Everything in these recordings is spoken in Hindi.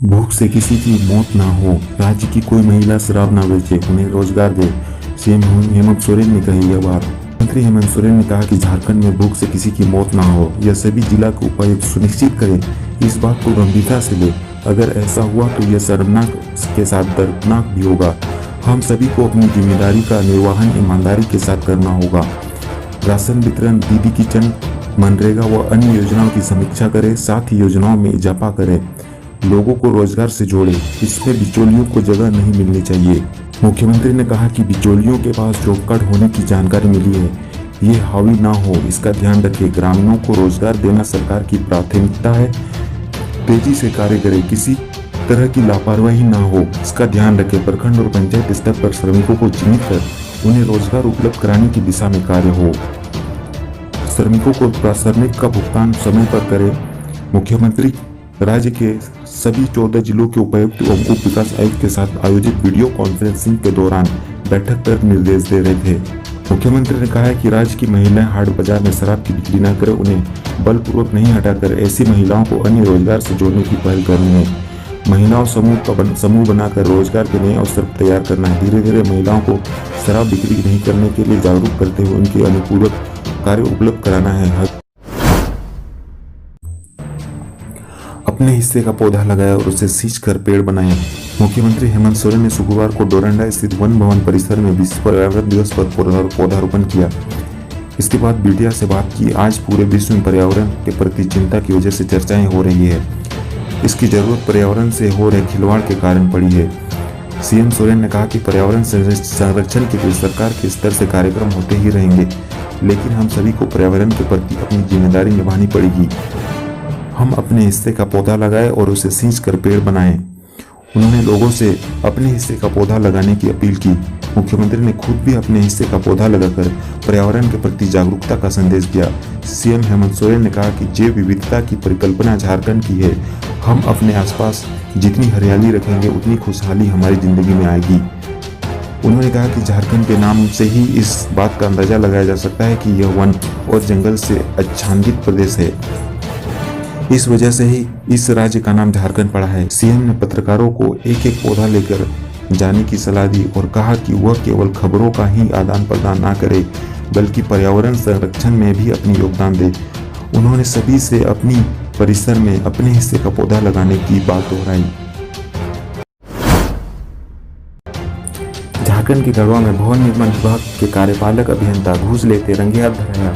भूख से किसी की मौत ना हो, राज्य की कोई महिला शराब ना बेचे, उन्हें रोजगार दे। सीएम हेमंत सोरेन ने कही यह बात। मंत्री हेमंत सोरेन ने कहा कि झारखंड में भूख से किसी की मौत ना हो, यह सभी जिला के उपायुक्त सुनिश्चित करें। इस बात को गंभीरता से ले, अगर ऐसा हुआ तो यह शर्मनाक के साथ दर्दनाक भी होगा। हम सभी को अपनी जिम्मेदारी का निर्वहन ईमानदारी के साथ करना होगा। राशन वितरण, दीदी किचन, मनरेगा व अन्य योजनाओं की समीक्षा करें, साथ ही योजनाओं में इजाफा करें। लोगों को रोजगार से जोड़े, इसमें बिचौलियों को जगह नहीं मिलनी चाहिए। मुख्यमंत्री ने कहा कि बिचौलियों के पास जॉब कार्ड होने की जानकारी मिली है, ये हावी ना हो, इसका ध्यान रखें। ग्रामीणों को रोजगार देना सरकार की प्राथमिकता है। तेजी से कार्य करें, किसी तरह की लापरवाही ना हो, इसका ध्यान रखें। प्रखंड और पंचायत स्तर पर श्रमिकों को चिन्हित कर उन्हें रोजगार उपलब्ध कराने की दिशा में कार्य हो। श्रमिकों को श्रमिक का भुगतान समय पर करें। मुख्यमंत्री राज्य के सभी 14 जिलों के उपायुक्त एवं उप विकास आयुक्त के साथ आयोजित वीडियो कॉन्फ्रेंसिंग के दौरान बैठक कर निर्देश दे रहे थे। मुख्यमंत्री ने कहा है कि राज्य की महिलाएं हाट बाजार में शराब की बिक्री न करें, उन्हें बलपूर्वक नहीं हटाकर ऐसी महिलाओं को अन्य रोजगार से जोड़ने की पहल करनी है। महिलाओं समूह बनाकर रोजगार के नए अवसर तैयार करना है। धीरे धीरे महिलाओं को शराब बिक्री नहीं करने के लिए जागरूक करते हुए उनके अनुपूरक कार्य उपलब्ध कराना है। अपने हिस्से का पौधा लगाया और उसे सींच कर पेड़ बनाए। मुख्यमंत्री हेमंत सोरेन ने शुक्रवार को डोरंडा स्थित वन भवन परिसर में विश्व पर्यावरण दिवस पर पौधारोपण किया। इसके बाद मीडिया से बात की। आज पूरे विश्व में पर्यावरण के प्रति चिंता की वजह से चर्चाएं हो रही है। इसकी जरूरत पर्यावरण से हो रहे खिलवाड़ के कारण पड़ी है। सीएम सोरेन ने कहा कि पर्यावरण संरक्षण के लिए सरकार के स्तर से कार्यक्रम होते ही रहेंगे, लेकिन हम सभी को पर्यावरण के प्रति अपनी जिम्मेदारी निभानी पड़ेगी। हम अपने हिस्से का पौधा लगाएं और उसे सींच कर पेड़ बनाएं। उन्होंने लोगों से अपने हिस्से का पौधा लगाने की अपील की। मुख्यमंत्री ने खुद भी अपने हिस्से का पौधा लगाकर पर्यावरण के प्रति जागरूकता का संदेश दिया। सीएम हेमंत सोरेन ने कहा कि जैव विविधता की परिकल्पना झारखंड की है। हम अपने आसपास जितनी हरियाली रखेंगे उतनी खुशहाली हमारी जिंदगी में आएगी। उन्होंने कहा कि झारखंड के नाम से ही इस बात का अंदाजा लगाया जा सकता है कि यह वन और जंगल से आच्छादित प्रदेश है। इस वजह से ही इस राज्य का नाम झारखंड पड़ा है। सीएम ने पत्रकारों को एक एक पौधा लेकर जाने की सलाह दी और कहा कि वह केवल खबरों का ही आदान प्रदान ना करे, बल्कि पर्यावरण संरक्षण में भी अपनी योगदान दे। उन्होंने सभी से अपनी परिसर में अपने हिस्से का पौधा लगाने की बात दोहराई। झारखंड के गढ़वा में भवन निर्माण विभाग के कार्यपालक अभियंता घूस लेते रंगे हाथ धराया।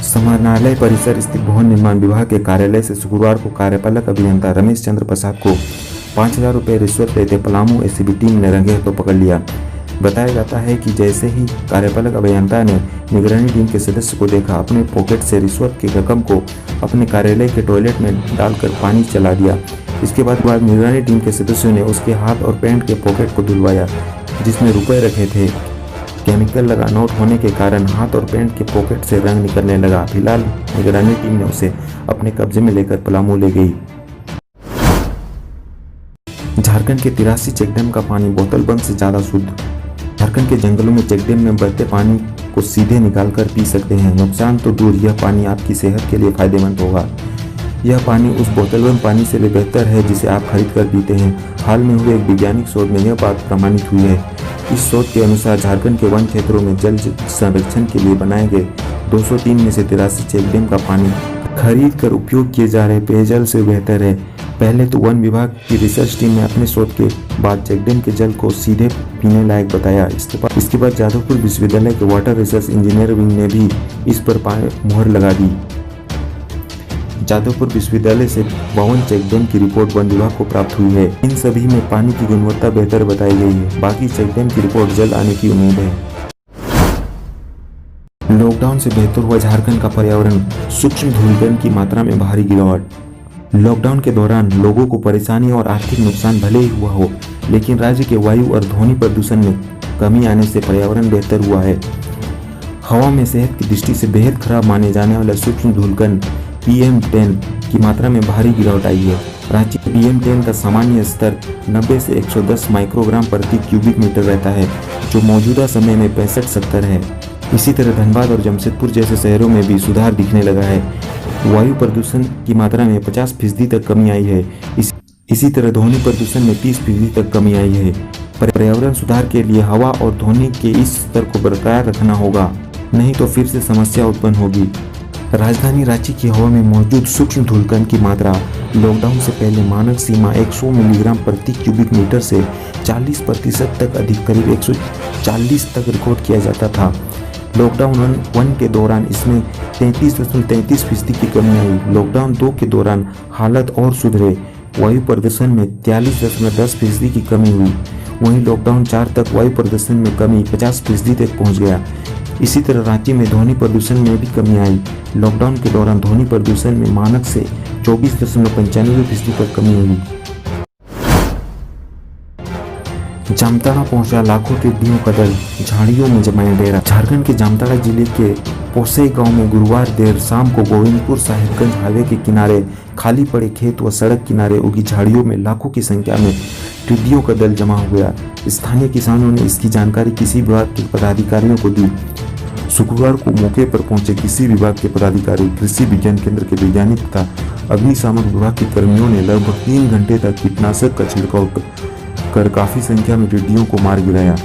समाहरणालय परिसर स्थित भवन निर्माण विभाग के कार्यालय से शुक्रवार को कार्यपालक अभियंता रमेश चंद्र प्रसाद को 5,000 रुपये रिश्वत लेते पलामू एसीबी टीम ने रंगे हाथों पकड़ लिया। बताया जाता है कि जैसे ही कार्यपालक अभियंता ने निगरानी टीम के सदस्य को देखा, अपने पॉकेट से रिश्वत की रकम को अपने कार्यालय के टॉयलेट में डालकर पानी चला दिया। इसके बाद निगरानी टीम के सदस्यों ने उसके हाथ और पैंट के पॉकेट को धुलवाया, जिसमें रुपए रखे थे। केमिकल लगा नोट होने के कारण हाथ और पैंट के पॉकेट से रंग निकलने लगा। फिलहाल निगरानी टीम ने उसे अपने कब्जे में लेकर पलामू ले गई। झारखंड के 83 चेकडैम का पानी बोतल बंद से ज्यादा शुद्ध। झारखंड के जंगलों में चेकडैम में बहते पानी को सीधे निकालकर पी सकते हैं। नुकसान तो दूर, यह पानी आपकी सेहत के लिए फायदेमंद होगा। यह पानी उस बोतलबंद पानी से भी बेहतर है जिसे आप खरीद कर पीते हैं। हाल में हुए एक वैज्ञानिक शोध में यह बात प्रमाणित हुई है। इस शोध के अनुसार झारखंड के वन क्षेत्रों में जल संरक्षण के लिए बनाए गए 203 में से 83 चेकडैम का पानी खरीद कर उपयोग किए जा रहे पेयजल से बेहतर है। पहले तो वन विभाग की रिसर्च टीम ने अपने शोध के बाद चेकडैम के जल को सीधे पीने लायक बताया। इसके बाद जादवपुर विश्वविद्यालय के वाटर रिसर्च इंजीनियर विंग ने भी इस पर मुहर लगा दी। जादवपुर विश्वविद्यालय से 52 चेकडैम की रिपोर्ट वन विभाग को प्राप्त हुई है। इन सभी में पानी की गुणवत्ता बेहतर बताई गई है। बाकी चेकडैम की रिपोर्ट जल्द आने की उम्मीद है। लॉकडाउन से बेहतर हुआ झारखंड का पर्यावरण, सूक्ष्म धूलकण की मात्रा में भारी गिरावट। लॉकडाउन के दौरान लोगों को परेशानी और आर्थिक नुकसान भले ही हुआ हो, लेकिन राज्य के वायु और ध्वनि प्रदूषण में कमी आने से पर्यावरण बेहतर हुआ है। हवा में सेहत की दृष्टि से बेहद खराब माने जाने वाला सूक्ष्म धूलकण PM10 की मात्रा में भारी गिरावट आई है। रांची में PM10 का सामान्य स्तर 90 से 110 माइक्रोग्राम प्रति क्यूबिक मीटर रहता है, जो मौजूदा समय में 65-70 है। इसी तरह धनबाद और जमशेदपुर जैसे शहरों में भी सुधार दिखने लगा है। वायु प्रदूषण की मात्रा में 50% तक कमी आई है। इसी तरह ध्वनि प्रदूषण में 30% तक कमी आई है। पर्यावरण सुधार के लिए हवा और ध्वनि के इस स्तर को बरकरार रखना होगा, नहीं तो फिर से समस्या उत्पन्न होगी। राजधानी रांची की हवा में मौजूद सूक्ष्म धूलकण की मात्रा लॉकडाउन से पहले मानक सीमा 100 मिलीग्राम प्रति क्यूबिक मीटर से 40% तक अधिक, करीब 140 तक रिकॉर्ड किया जाता था। लॉकडाउन 1 के दौरान इसमें 33.33% की कमी आई। लॉकडाउन 2 के दौरान हालत और सुधरे, वायु प्रदूषण में 43.10% की कमी हुई। वहीं लॉकडाउन 4 तक वायु प्रदूषण में कमी 50% तक पहुंच गया। इसी तरह रांची में ध्वनि प्रदूषण में भी कमी आई। लॉकडाउन के दौरान ध्वनि प्रदूषण में मानक से 24.95% तक कमी हुई। जामताड़ा पहुंचा लाखों टिड्डियों का दल, झाड़ियों में जमाया डेरा। झारखंड के जामताड़ा जिले के पोसई गांव में गुरुवार देर शाम को गोविंदपुर साहिबगंज हाईवे के किनारे खाली पड़े खेत व सड़क किनारे उगी झाड़ियों में लाखों की संख्या में टिड्डियों का दल जमा हो गया। स्थानीय किसानों ने इसकी जानकारी कृषि विभाग के पदाधिकारियों को दी। शुक्रवार को मौके पर पहुंचे कृषि विभाग के पदाधिकारी, कृषि विज्ञान केंद्र के वैज्ञानिक तथा अग्निशामक विभाग के कर्मियों ने लगभग 3 घंटे तक कीटनाशक का छिड़काव कर काफी संख्या में टिड्डियों को मार गिराया।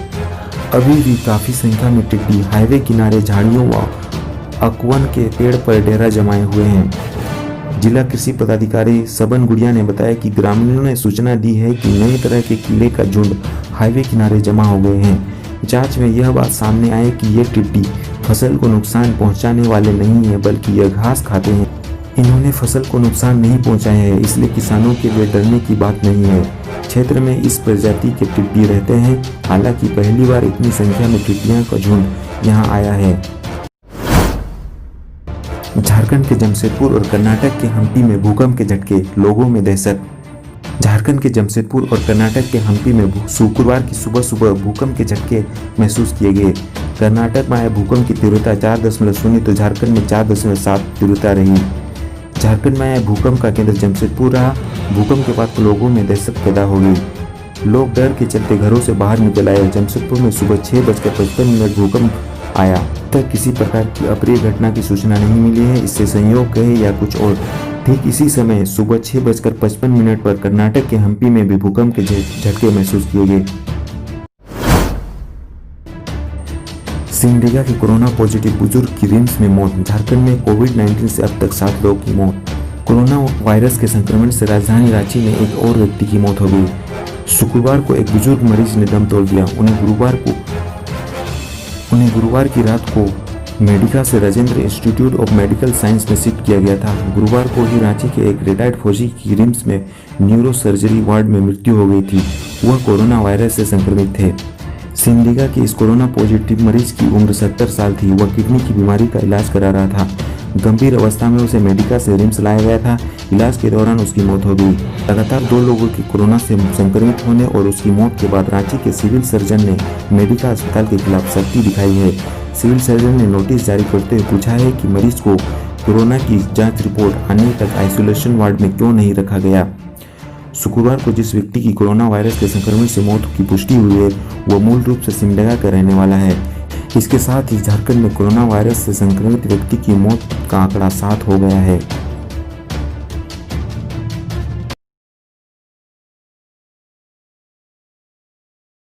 अभी भी काफी संख्या में टिड्डी हाईवे किनारे झाड़ियों व अकवन के पेड़ पर डेरा जमाए हुए हैं। जिला कृषि पदाधिकारी सबन गुड़िया ने बताया कि ग्रामीणों ने सूचना दी है कि नए तरह के कीड़े का झुंड हाईवे किनारे जमा हो गए हैं। जांच में यह बात सामने आई कि ये टिड्डी फसल को नुकसान पहुंचाने वाले नहीं है, बल्कि यह घास खाते हैं। इन्होंने फसल को नुकसान नहीं पहुंचाया है, इसलिए किसानों के लिए डरने की बात नहीं है। क्षेत्र में इस प्रजाति के टिड्डी रहते हैं। हालांकि पहली बार इतनी संख्या में टिड्डियों का झुंड यहां आया है। झारखंड के जमशेदपुर और कर्नाटक के हम्पी में भूकंप के झटके, लोगों में दहशत। झारखंड के जमशेदपुर और कर्नाटक के हम्पी में शुक्रवार की सुबह सुबह भूकंप के झटके महसूस किए गए। कर्नाटक में आए भूकंप की तीव्रता 4.0 तो झारखंड में 4.7 तीव्रता रही। झारखंड में आए भूकंप का केंद्र जमशेदपुर रहा। भूकंप के बाद लोगों में दहशत पैदा हो गई। लोग डर के चलते घरों से बाहर निकल आए। जमशेदपुर में सुबह 6:55 भूकंप आया। तक किसी प्रकार की अप्रिय घटना की सूचना नहीं मिली है। इससे संयोग कहे या कुछ और। ठीक इसी समय सुबह 6:55 पर कर्नाटक के हम्पी में भी भूकंप के झटके महसूस किए गए। सिमडेगा के कोरोना पॉजिटिव बुजुर्ग की रिम्स में मौत। झारखंड में कोविड-19 से अब तक 7 लोगों की मौत। कोरोना वायरस के संक्रमण से राजधानी रांची में एक और व्यक्ति की मौत हो गई। शुक्रवार को एक बुजुर्ग मरीज ने दम तोड़ दिया। उन्हें गुरुवार की रात को मेडिका से Rajendra institute of medical science में शिफ्ट किया गया था। गुरुवार को ही रांची के एक रिटायर्ड फौजी की रिम्स में न्यूरो सर्जरी वार्ड में मृत्यु हो गई थी। वह कोरोना वायरस से संक्रमित थे। सिमडेगा के इस कोरोना पॉजिटिव मरीज की उम्र 70 साल थी। वह किडनी की बीमारी का इलाज करा रहा था। गंभीर अवस्था में उसे मेडिका से रिम्स लाया गया था। इलाज के दौरान उसकी मौत हो गई। लगातार 2 लोगों की कोरोना से संक्रमित होने और उसकी मौत के बाद रांची के सिविल सर्जन ने मेडिका अस्पताल के खिलाफ सख्ती दिखाई है। सिविल सर्जन ने नोटिस जारी करते हुए पूछा है कि मरीज को कोरोना की जांच रिपोर्ट आने तक आइसोलेशन वार्ड में क्यों नहीं रखा गया। शुक्रवार को जिस व्यक्ति की कोरोना वायरस के संक्रमण से मौत की पुष्टि हुई है वह मूल रूप से सिमडेगा का रहने वाला है। इसके साथ ही झारखंड में कोरोना वायरस से संक्रमित व्यक्ति की मौत का आंकड़ा 7 हो गया है।